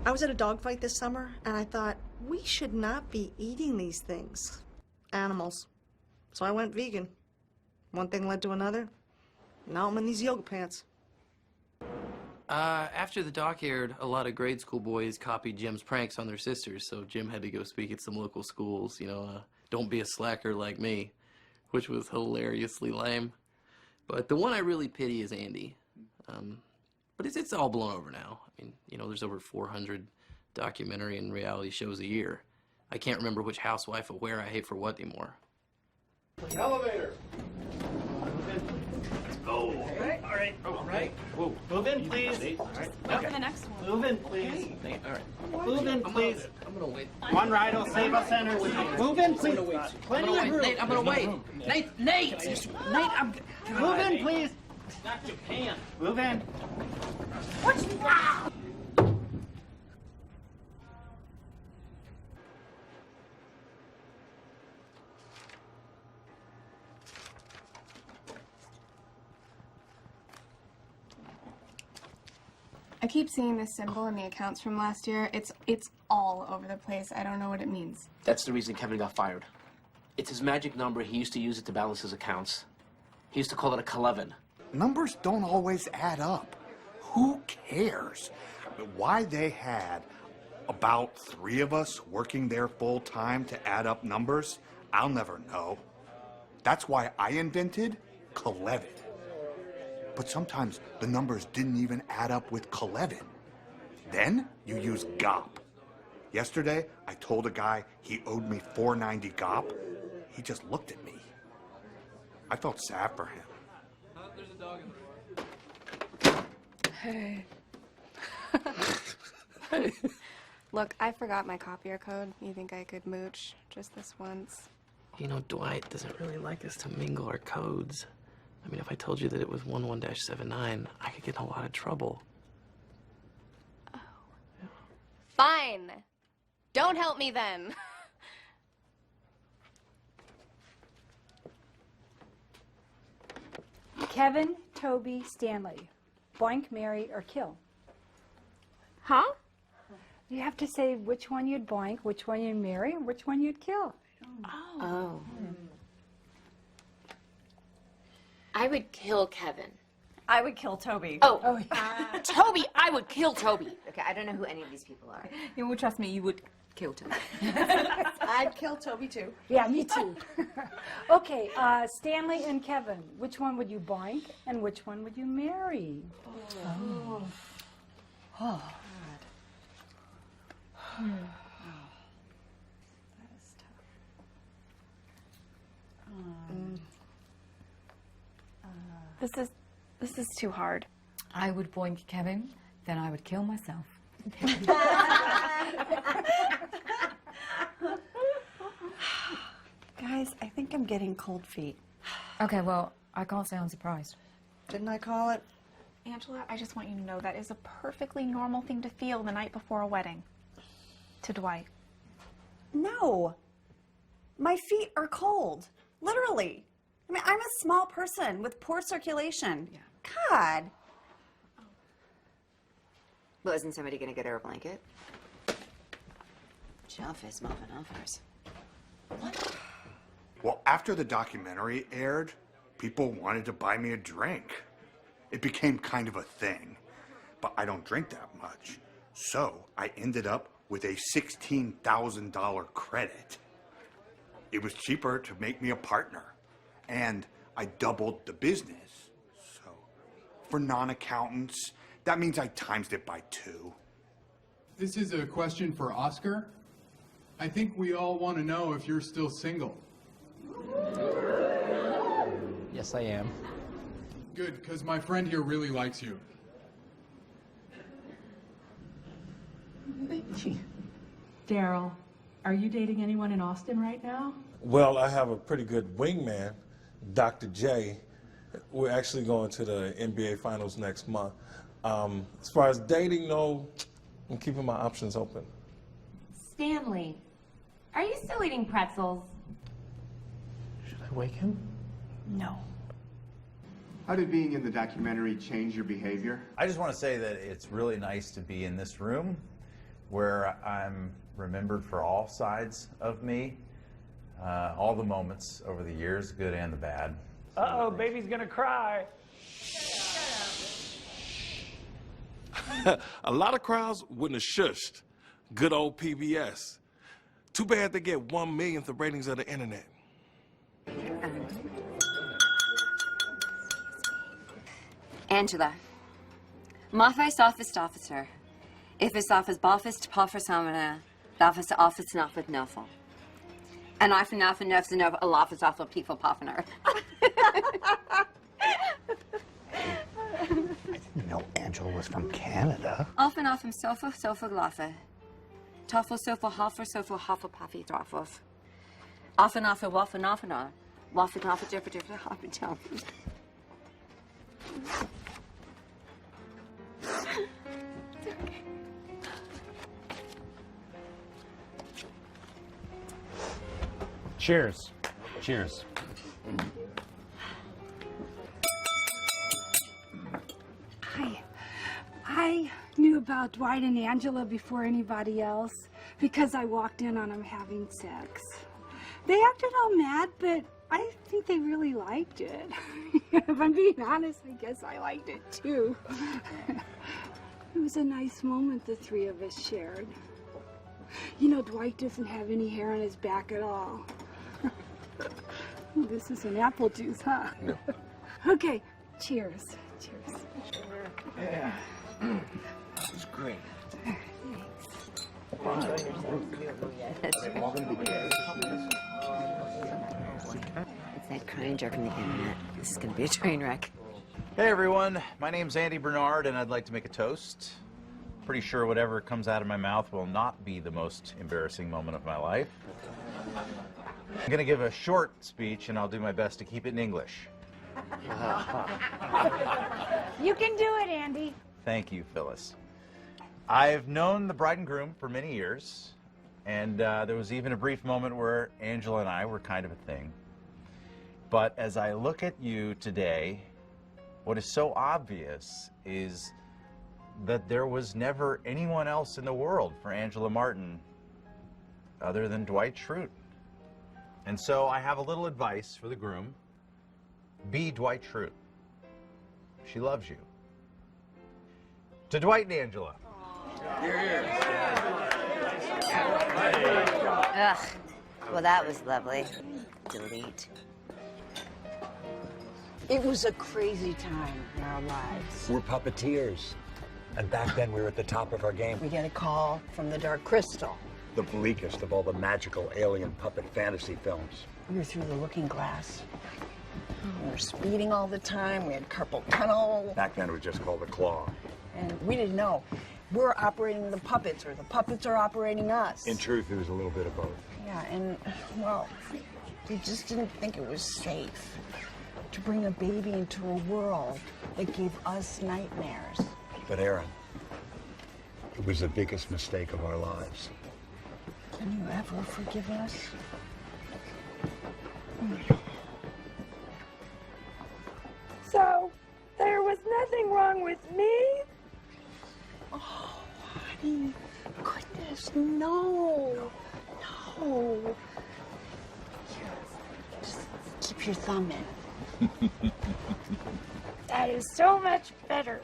I was at a dogfight this summer, and I thought, we should not be eating these things. Animals. So I went vegan. One thing led to another. Now I'm in these yoga pants. After the doc aired, a lot of grade school boys copied Jim's pranks on their sisters, so Jim had to go speak at some local schools, don't be a slacker like me, which was hilariously lame. But the one I really pity is Andy. But it's all blown over now. I mean, there's over 400 documentary and reality shows a year. I can't remember which housewife or where I hate for what anymore. Elevator. Oh, okay. All right. All right. Whoa. Move in, please. All right. Wait for the next one. Move in, please. Nate, all right. Move in, please. I'm gonna wait. One ride will save us energy. Move in, please. Plenty of room. Nate, I'm gonna wait. Nate, I'm... Move in, please. Not Japan. Move in. What's I keep seeing this symbol in the accounts from last year. It's all over the place. I don't know what it means. That's the reason Kevin got fired. It's his magic number. He used to use it to balance his accounts. He used to call it a Kelevin. Numbers don't always add up. Who cares? Why they had about 3 of us working there full time to add up numbers, I'll never know. That's why I invented Kelevin. But sometimes the numbers didn't even add up with Kelevin. Then you use GOP. Yesterday, I told a guy he owed me $4.90 GOP. He just looked at me. I felt sad for him. There's a dog in there. Hey. Hey. Look, I forgot my copier code. You think I could mooch just this once? Dwight doesn't really like us to mingle our codes. I mean, if I told you that it was 11-79, I could get in a lot of trouble. Oh. Yeah. Fine. Don't help me then. Kevin, Toby, Stanley. Boink, marry, or kill. Huh? You have to say which one you'd boink, which one you'd marry, and which one you'd kill. Oh. I would kill Kevin. I would kill Toby. Oh, Toby, I would kill Toby. Okay, I don't know who any of these people are. You would trust me, you would kill Toby. I'd kill Toby, too. Yeah, me too. Okay, Stanley and Kevin, which one would you boink, and which one would you marry? Oh. Oh. That is tough. This is too hard. I would boink Kevin, then I would kill myself. Guys, I think I'm getting cold feet. Okay, well, I can't say I'm surprised. Didn't I call it? Angela, I just want you to know that is a perfectly normal thing to feel the night before a wedding. To Dwight. No. My feet are cold. Literally. I mean, I'm a small person with poor circulation. Yeah. God. Well, isn't somebody going to get her a blanket? Shelf is muffin offers. What? Well, after the documentary aired, people wanted to buy me a drink. It became kind of a thing. But I don't drink that much. So I ended up with a $16,000 credit. It was cheaper to make me a partner. And I doubled the business. So for non-accountants, that means I times it by 2. This is a question for Oscar. I think we all want to know if you're still single. Yes, I am. Good, because my friend here really likes you. Daryl, are you dating anyone in Austin right now? Well, I have a pretty good wingman, Dr. J. We're actually going to the NBA Finals next month. As far as dating, no, I'm keeping my options open. Stanley, are you still eating pretzels? Should I wake him? No. How did being in the documentary change your behavior? I just want to say that it's really nice to be in this room where I'm remembered for all sides of me, all the moments over the years, good and the bad. Uh-oh, baby's gonna cry. A lot of crowds wouldn't have shushed. Good old PBS. Too bad they get 1/1,000,000th the ratings of the internet. Angela. Mafis office officer. If it's office boffist, poffers samana, office office nothing nothing. And I for nothing nothing of a office awful people poffiner. You know Angela was from Canada. Often often sofa glaffa. Toffel sofa hoffer puffy throffle. Often waffen often different hoffer jump. Cheers. Cheers. I knew about Dwight and Angela before anybody else because I walked in on them having sex. They acted all mad, but I think they really liked it. If I'm being honest, I guess I liked it too. It was a nice moment the three of us shared. You know, Dwight doesn't have any hair on his back at all. This is an apple juice, huh? No. Okay, cheers. Cheers. Yeah. This is great. It's that crying jerk on the internet. This is gonna be a train wreck. Hey everyone, my name's Andy Bernard and I'd like to make a toast. Pretty sure whatever comes out of my mouth will not be the most embarrassing moment of my life. I'm gonna give a short speech and I'll do my best to keep it in English. You can do it, Andy. Thank you, Phyllis. I've known the bride and groom for many years, and there was even a brief moment where Angela and I were kind of a thing. But as I look at you today, what is so obvious is that there was never anyone else in the world for Angela Martin other than Dwight Schrute. And so I have a little advice for the groom. Be Dwight Schrute. She loves you. To Dwight and Angela. Ugh. Well, that was lovely. Delete. It was a crazy time in our lives. We're puppeteers. And back then, we were at the top of our game. We get a call from the Dark Crystal. The bleakest of all the magical alien puppet fantasy films. We were through the Looking Glass. We were speeding all the time. We had carpal tunnel. Back then, it was just called the Claw. And we didn't know. We're operating the puppets, or the puppets are operating us. In truth, it was a little bit of both. Yeah, and, well, we just didn't think it was safe to bring a baby into a world that gave us nightmares. But Aaron, it was the biggest mistake of our lives. Can you ever forgive us? So, there was nothing wrong with me? Oh, honey, goodness, no. No. Here, just keep your thumb in. That is so much better.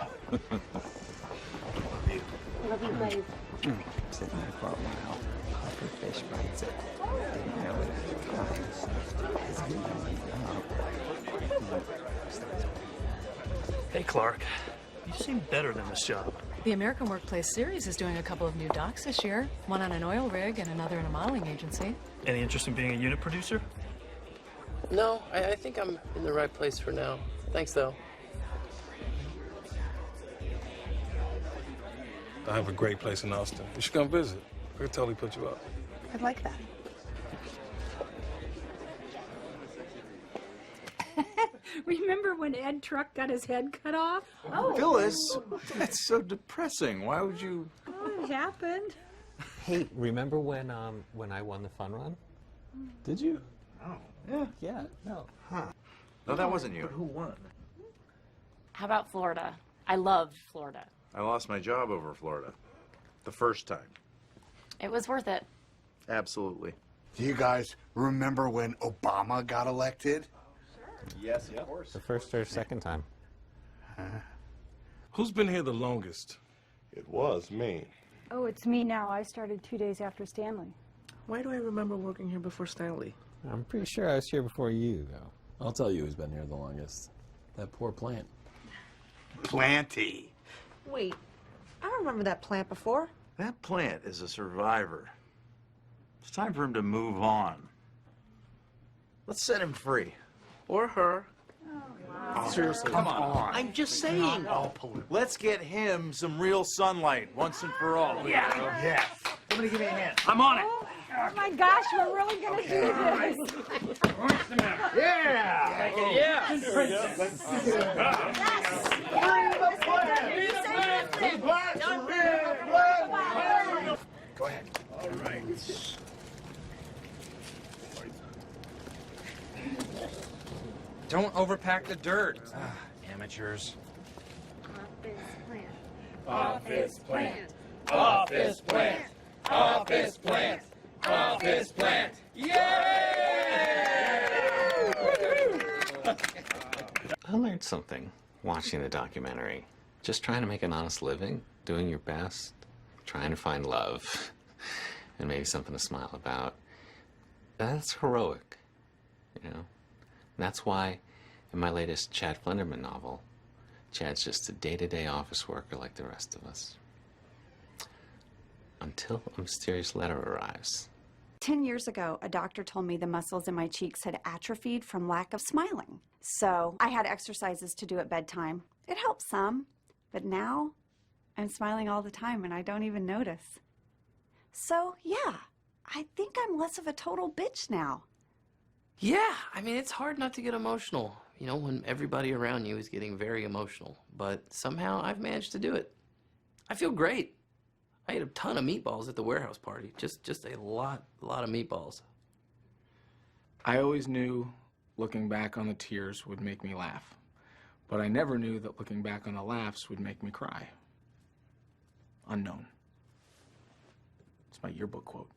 Love you guys. Sitting there for a while. Puffer fish bites it. Didn't know it. Hey, Clark. You seem better than this job. The American Workplace Series is doing a couple of new docs this year. One on an oil rig and another in a modeling agency. Any interest in being a unit producer? No, I think I'm in the right place for now. Thanks, though. I have a great place in Austin. You should come visit. I could totally put you up. I'd like that. Remember when Ed Truck got his head cut off? Phyllis, that's so depressing. Why would you? Oh, it happened. Hey, remember when I won the fun run? Did you? Oh. Yeah, no. Huh. No, that wasn't you. But who won? How about Florida? I loved Florida. I lost my job over Florida. The first time. It was worth it. Absolutely. Do you guys remember when Obama got elected? Yes, of course. The first or second time? Who's been here the longest? It was me. Oh, it's me now. I started 2 days after Stanley. Why do I remember working here before Stanley? I'm pretty sure I was here before you, though. I'll tell you who's been here the longest. That poor plant. Planty. Wait, I remember that plant before. That plant is a survivor. It's time for him to move on. Let's set him free. Or her. Seriously, come on. I'm just saying. Let's get him some real sunlight once and for all. Yeah. Yes. Somebody give me a hand. I'm on it. Oh my gosh, we're really gonna do this. Yeah. Go ahead. All right. Don't overpack the dirt. Amateurs. Office plant. Office plant. Office plant. Office plant. I learned something watching the documentary. Just trying to make an honest living, doing your best, trying to find love, and maybe something to smile about. That's heroic, you know? And that's why in my latest Chad Flinderman novel, Chad's just a day-to-day office worker like the rest of us. Until a mysterious letter arrives. 10 years ago, a doctor told me the muscles in my cheeks had atrophied from lack of smiling. So I had exercises to do at bedtime. It helped some, but now I'm smiling all the time and I don't even notice. So yeah, I think I'm less of a total bitch now. Yeah, I mean, it's hard not to get emotional, you know, when everybody around you is getting very emotional. But somehow I've managed to do it. I feel great. I ate a ton of meatballs at the warehouse party. Just a lot of meatballs. I always knew looking back on the tears would make me laugh. But I never knew that looking back on the laughs would make me cry. Unknown. It's my yearbook quote.